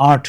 8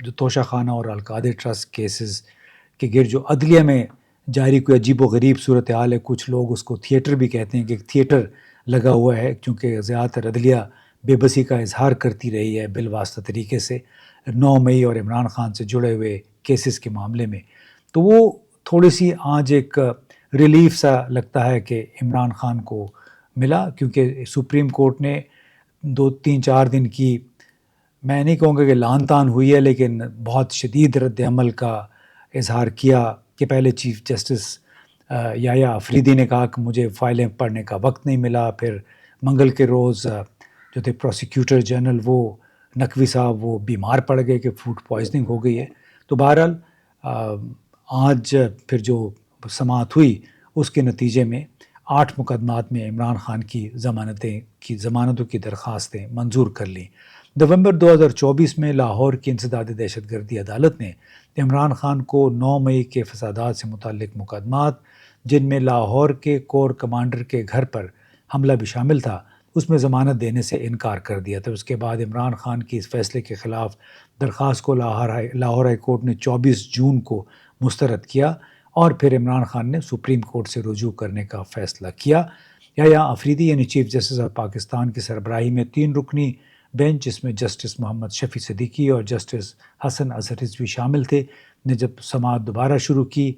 جو توشہ خانہ اور القادر ٹرسٹ کیسز کے گرد جو عدلیہ میں جاری کوئی عجیب و غریب صورتحال ہے. کچھ لوگ اس کو تھیٹر بھی کہتے ہیں کہ ایک تھیٹر لگا ہوا ہے، کیونکہ زیادہ تر عدلیہ بے بسی کا اظہار کرتی رہی ہے بالواسطہ طریقے سے 9 مئی اور عمران خان سے جڑے ہوئے کیسز کے معاملے میں. تو وہ تھوڑی سی آج ایک ریلیف سا لگتا ہے کہ عمران خان کو ملا، کیونکہ سپریم کورٹ نے 2-3-4 دن کی، میں نہیں کہوں گا کہ لعن طعن ہوئی ہے، لیکن بہت شدید رد عمل کا اظہار کیا کہ پہلے چیف جسٹس یحییٰ آفریدی نے کہا کہ مجھے فائلیں پڑھنے کا وقت نہیں ملا. پھر منگل کے روز جو تھے پروسیکیوٹر جنرل وہ نقوی صاحب وہ بیمار پڑ گئے کہ فوڈ پوائزننگ ہو گئی ہے. تو بہرحال آج پھر جو سماعت ہوئی اس کے نتیجے میں 8 مقدمات میں عمران خان کی ضمانتوں کی درخواستیں منظور کر لیں. نومبر 2024 میں لاہور کی انسداد دہشت گردی عدالت نے عمران خان کو 9 مئی کے فسادات سے متعلق مقدمات، جن میں لاہور کے کور کمانڈر کے گھر پر حملہ بھی شامل تھا، اس میں ضمانت دینے سے انکار کر دیا تھا. اس کے بعد عمران خان کی اس فیصلے کے خلاف درخواست کو لاہور ہائی کورٹ نے 24 جون کو مسترد کیا، اور پھر عمران خان نے سپریم کورٹ سے رجوع کرنے کا فیصلہ کیا. یحییٰ آفریدی یعنی چیف جسٹس آف پاکستان کی سربراہی میں 3 رکنی بینچ، جس میں جسٹس محمد شفیع صدیقی اور جسٹس حسن اظہر رضوی شامل تھے، نے جب سماعت دوبارہ شروع کی،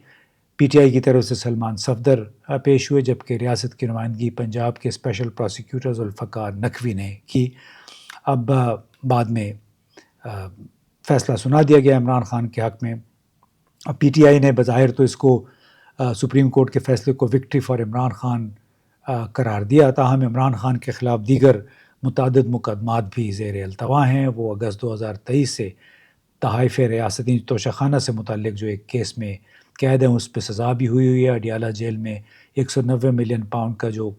پی ٹی آئی کی طرف سے سلمان صفدر پیش ہوئے، جبکہ ریاست کی نمائندگی پنجاب کے اسپیشل پروسیکیوٹر ذوالفقار نقوی نے کی. اب بعد میں فیصلہ سنا دیا گیا عمران خان کے حق میں. اب پی ٹی آئی نے بظاہر تو اس کو سپریم کورٹ کے فیصلے کو وکٹری فار عمران خان قرار دیا، تاہم عمران خان کے خلاف دیگر متعدد مقدمات بھی زیر التوا ہیں. وہ اگست 2023 سے تحائف ریاستی توشہ خانہ سے متعلق جو ایک کیس میں قید ہیں، اس پہ سزا بھی ہوئی ہے. اڈیالہ جیل میں 190 ملین پاؤنڈ کا جو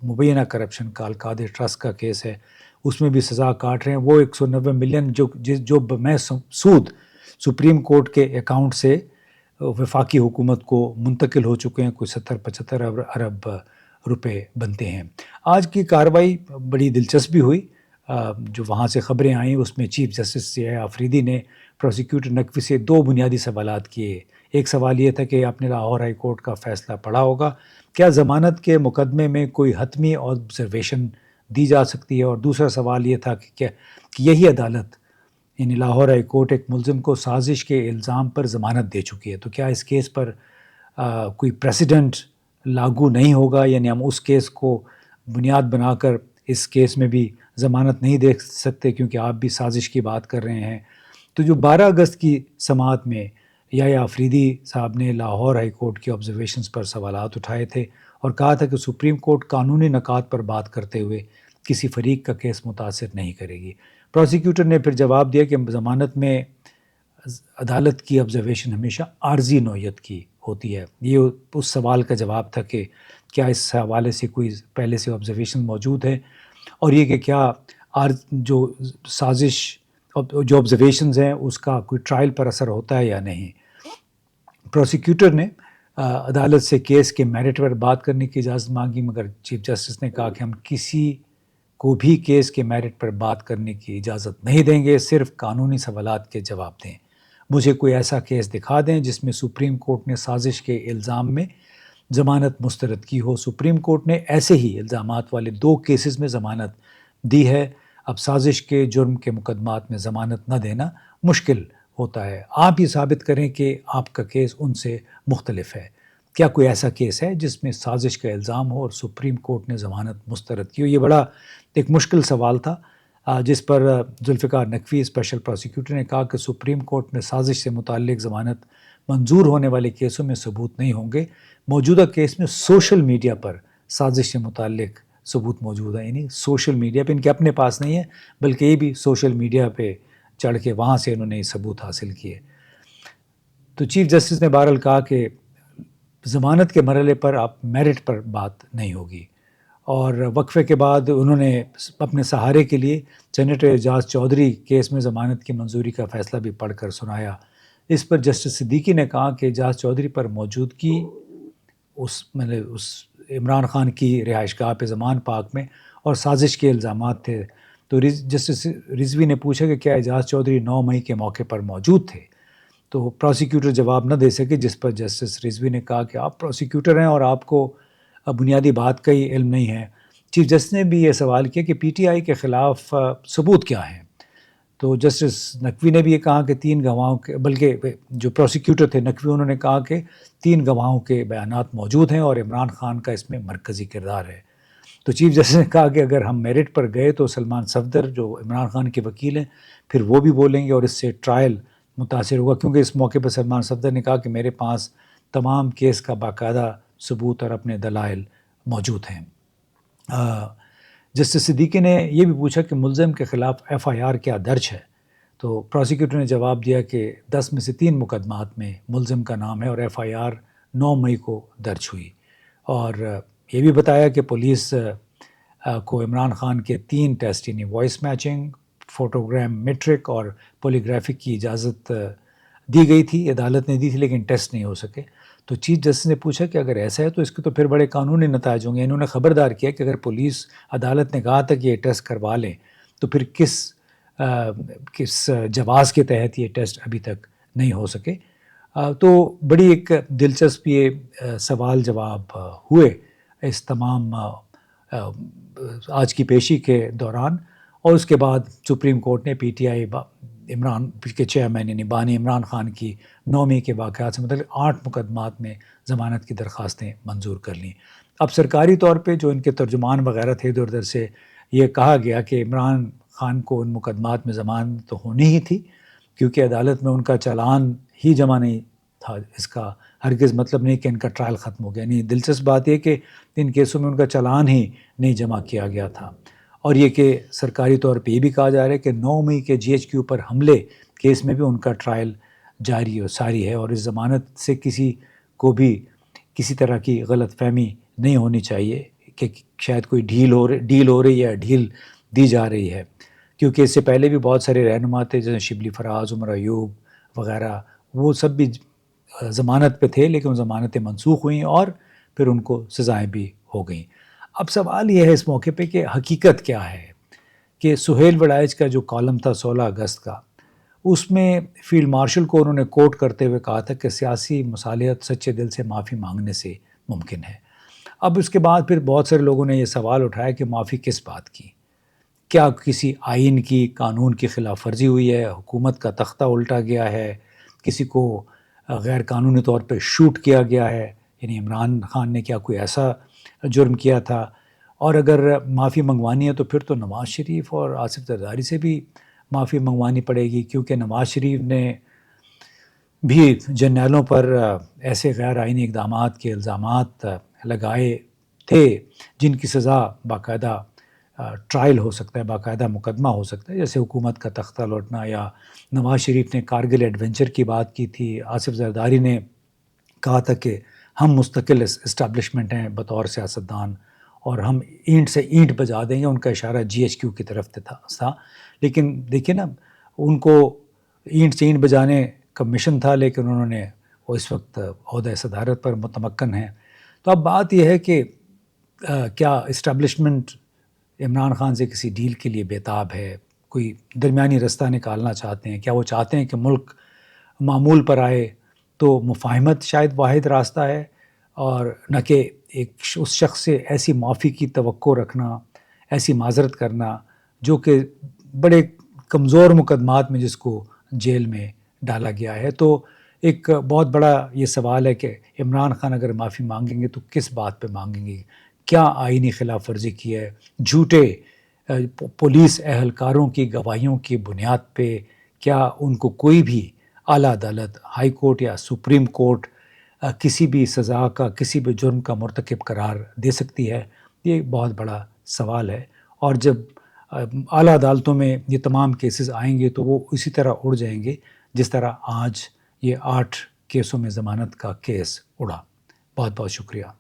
مبینہ کرپشن کا القادر ٹرسٹ کا کیس ہے، اس میں بھی سزا کاٹ رہے ہیں. وہ 190 ملین جو بمیں سود سپریم کورٹ کے اکاؤنٹ سے وفاقی حکومت کو منتقل ہو چکے ہیں، کوئی 70-75 ارب روپے بنتے ہیں. آج کی کارروائی بڑی دلچسپی ہوئی. جو وہاں سے خبریں آئیں اس میں چیف جسٹس یحییٰ آفریدی نے پروسیکیوٹر نقوی سے 2 بنیادی سوالات کیے. ایک سوال یہ تھا کہ آپ نے لاہور ہائی کورٹ کا فیصلہ پڑھا ہوگا، کیا ضمانت کے مقدمے میں کوئی حتمی آبزرویشن دی جا سکتی ہے؟ اور دوسرا سوال یہ تھا کہ یہی عدالت یعنی لاہور ہائی کورٹ ایک ملزم کو سازش کے الزام پر ضمانت دے چکی ہے، تو کیا اس کیس پر کوئی پریسیڈنٹ لاگو نہیں ہوگا؟ یعنی ہم اس کیس کو بنیاد بنا کر اس کیس میں بھی ضمانت نہیں دے سکتے، کیونکہ آپ بھی سازش کی بات کر رہے ہیں. تو جو 12 اگست کی سماعت میں یحییٰ آفریدی صاحب نے لاہور ہائی کورٹ کی آبزرویشنز پر سوالات اٹھائے تھے اور کہا تھا کہ سپریم کورٹ قانونی نکات پر بات کرتے ہوئے کسی فریق کا کیس متاثر نہیں کرے گی. پروسیکیوٹر نے پھر جواب دیا کہ ضمانت میں عدالت کی آبزرویشن ہمیشہ عارضی نوعیت کی ہوتی ہے. یہ اس سوال کا جواب تھا کہ کیا اس حوالے سے کوئی پہلے سے آبزرویشن موجود ہے، اور یہ کہ کیا جو سازش جو آبزرویشنز ہیں اس کا کوئی ٹرائل پر اثر ہوتا ہے یا نہیں. پروسیکیوٹر نے عدالت سے کیس کے میرٹ پر بات کرنے کی اجازت مانگی، مگر چیف جسٹس نے کہا کہ ہم کسی کو بھی کیس کے میرٹ پر بات کرنے کی اجازت نہیں دیں گے، صرف قانونی سوالات کے جواب دیں. مجھے کوئی ایسا کیس دکھا دیں جس میں سپریم کورٹ نے سازش کے الزام میں ضمانت مسترد کی ہو. سپریم کورٹ نے ایسے ہی الزامات والے 2 کیسز میں ضمانت دی ہے. اب سازش کے جرم کے مقدمات میں ضمانت نہ دینا مشکل ہوتا ہے. آپ یہ ثابت کریں کہ آپ کا کیس ان سے مختلف ہے. کیا کوئی ایسا کیس ہے جس میں سازش کا الزام ہو اور سپریم کورٹ نے ضمانت مسترد کی ہو؟ یہ بڑا ایک مشکل سوال تھا، جس پر ذوالفقار نقوی اسپیشل پروسیکیوٹر نے کہا کہ سپریم کورٹ میں سازش سے متعلق ضمانت منظور ہونے والے کیسوں میں ثبوت نہیں ہوں گے. موجودہ کیس میں سوشل میڈیا پر سازش سے متعلق ثبوت موجود ہے، یعنی سوشل میڈیا پہ ان کے اپنے پاس نہیں ہے، بلکہ یہ بھی سوشل میڈیا پہ چڑھ کے وہاں سے انہوں نے ثبوت حاصل کیے. تو چیف جسٹس نے بہرحال کہا کہ ضمانت کے مرحلے پر آپ میرٹ پر بات نہیں ہوگی. اور وقفے کے بعد انہوں نے اپنے سہارے کے لیے سینیٹر اعجاز چودھری کیس میں ضمانت کی منظوری کا فیصلہ بھی پڑھ کر سنایا. اس پر جسٹس صدیقی نے کہا کہ اعجاز چودھری پر موجودگی اس عمران خان کی رہائش گاہ پہ زمان پاک میں اور سازش کے الزامات تھے، تو جسٹس رضوی نے پوچھا کہ کیا اعجاز چودھری 9 مئی کے موقع پر موجود تھے، تو پروسیکیوٹر جواب نہ دے سکے، جس پر جسٹس رضوی نے کہا کہ آپ پروسیکیوٹر ہیں اور آپ کو بنیادی بات کا ہی علم نہیں ہے۔ چیف جسٹس نے بھی یہ سوال کیا کہ پی ٹی آئی کے خلاف ثبوت کیا ہیں، تو جسٹس نقوی نے بھی یہ کہا کہ 3 گواہوں کے، بلکہ جو پروسیکیوٹر تھے نقوی، انہوں نے کہا کہ 3 گواہوں کے بیانات موجود ہیں اور عمران خان کا اس میں مرکزی کردار ہے۔ تو چیف جسٹس نے کہا کہ اگر ہم میرٹ پر گئے تو سلمان صفدر جو عمران خان کے وکیل ہیں پھر وہ بھی بولیں گے اور اس سے ٹرائل متاثر ہوگا، کیونکہ اس موقع پر سلمان صفدر نے کہا کہ میرے پاس تمام کیس کا باقاعدہ ثبوت اور اپنے دلائل موجود ہیں۔ جسٹس صدیقی نے یہ بھی پوچھا کہ ملزم کے خلاف ایف آئی آر کیا درج ہے، تو پروسیکیوٹر نے جواب دیا کہ 10 میں سے 3 مقدمات میں ملزم کا نام ہے اور ایف آئی آر 9 مئی کو درج ہوئی، اور یہ بھی بتایا کہ پولیس کو عمران خان کے 3 ٹیسٹ یعنی وائس میچنگ، فوٹوگرام میٹرک اور پولیگرافک کی اجازت دی گئی تھی، عدالت نے دی تھی، لیکن ٹیسٹ نہیں ہو سکے۔ تو چیف جسٹس نے پوچھا کہ اگر ایسا ہے تو اس کے تو پھر بڑے قانونی نتائج ہوں گے۔ انہوں نے خبردار کیا کہ اگر پولیس عدالت نے کہا تھا کہ یہ ٹیسٹ کروا لیں تو پھر کس جواز کے تحت یہ ٹیسٹ ابھی تک نہیں ہو سکے۔ تو بڑی ایک دلچسپ یہ سوال جواب ہوئے اس تمام آج کی پیشی کے دوران، اور اس کے بعد سپریم کورٹ نے پی ٹی آئی عمران کے چیئرمین یعنی بانی عمران خان کی 9 مئی کے واقعات سے متعلق 8 مقدمات میں ضمانت کی درخواستیں منظور کر لیں۔ اب سرکاری طور پہ جو ان کے ترجمان وغیرہ تھے ادھر ادھر سے، یہ کہا گیا کہ عمران خان کو ان مقدمات میں ضمانت تو ہونی ہی تھی، کیونکہ عدالت میں ان کا چالان ہی جمع نہیں تھا۔ اس کا ہرگز مطلب نہیں کہ ان کا ٹرائل ختم ہو گیا، نہیں، دلچسپ بات یہ کہ ان کیسوں میں ان کا چالان ہی نہیں جمع کیا گیا تھا۔ اور یہ کہ سرکاری طور پہ یہ بھی کہا جا رہا ہے کہ 9 مئی کے جی ایچ کیو پر حملے کیس میں بھی ان کا ٹرائل جاری و ساری ہے، اور اس ضمانت سے کسی کو بھی کسی طرح کی غلط فہمی نہیں ہونی چاہیے کہ شاید کوئی ڈھیل ہو رہی ہے یا ڈھیل دی جا رہی ہے، کیونکہ اس سے پہلے بھی بہت سارے رہنما تھے جیسے شبلی فراز، عمر ایوب وغیرہ، وہ سب بھی ضمانت پہ تھے لیکن ضمانتیں منسوخ ہوئیں اور پھر ان کو سزائیں بھی ہو گئیں۔ اب سوال یہ ہے اس موقع پہ کہ حقیقت کیا ہے، کہ سہیل وڑائچ کا جو کالم تھا 16 اگست کا، اس میں فیلڈ مارشل کو انہوں نے کوٹ کرتے ہوئے کہا تھا کہ سیاسی مصالحت سچے دل سے معافی مانگنے سے ممکن ہے۔ اب اس کے بعد پھر بہت سارے لوگوں نے یہ سوال اٹھایا کہ معافی کس بات کی؟ کیا کسی آئین کی، قانون کی خلاف ورزی ہوئی ہے، حکومت کا تختہ الٹا گیا ہے، کسی کو غیر قانونی طور پہ شوٹ کیا گیا ہے، یعنی عمران خان نے کیا کوئی ایسا جرم کیا تھا؟ اور اگر معافی منگوانی ہے تو پھر تو نواز شریف اور آصف زرداری سے بھی معافی منگوانی پڑے گی، کیونکہ نواز شریف نے بھی جرنیلوں پر ایسے غیر آئینی اقدامات کے الزامات لگائے تھے جن کی سزا باقاعدہ ٹرائل ہو سکتا ہے، باقاعدہ مقدمہ ہو سکتا ہے، جیسے حکومت کا تختہ لوٹنا، یا نواز شریف نے کارگل ایڈونچر کی بات کی تھی، آصف زرداری نے کہا تھا کہ ہم مستقل اسٹیبلشمنٹ ہیں بطور سیاستدان اور ہم اینٹ سے اینٹ بجا دیں گے، ان کا اشارہ جی ایچ کیو کی طرف تھا، لیکن دیکھیے نا، ان کو اینٹ سے اینٹ بجانے کا مشن تھا، لیکن انہوں نے وہ اس وقت عہدہ صدارت پر متمکن ہیں۔ تو اب بات یہ ہے کہ کیا اسٹیبلشمنٹ عمران خان سے کسی ڈیل کے لیے بیتاب ہے، کوئی درمیانی رستہ نکالنا چاہتے ہیں؟ کیا وہ چاہتے ہیں کہ ملک معمول پر آئے؟ تو مفاہمت شاید واحد راستہ ہے، اور نہ کہ اس شخص سے ایسی معافی کی توقع رکھنا، ایسی معذرت کرنا جو کہ بڑے کمزور مقدمات میں جس کو جیل میں ڈالا گیا ہے۔ تو ایک بہت بڑا یہ سوال ہے کہ عمران خان اگر معافی مانگیں گے تو کس بات پہ مانگیں گے؟ کیا آئینی خلاف ورزی کی ہے؟ جھوٹے پولیس اہلکاروں کی گواہیوں کی بنیاد پہ کیا ان کو کوئی بھی اعلیٰ عدالت، ہائی کورٹ یا سپریم کورٹ کسی بھی سزا کا، کسی بھی جرم کا مرتکب قرار دے سکتی ہے؟ یہ بہت بڑا سوال ہے، اور جب اعلیٰ عدالتوں میں یہ تمام کیسز آئیں گے تو وہ اسی طرح اڑ جائیں گے جس طرح آج یہ 8 کیسوں میں ضمانت کا کیس اڑا۔ بہت بہت شکریہ۔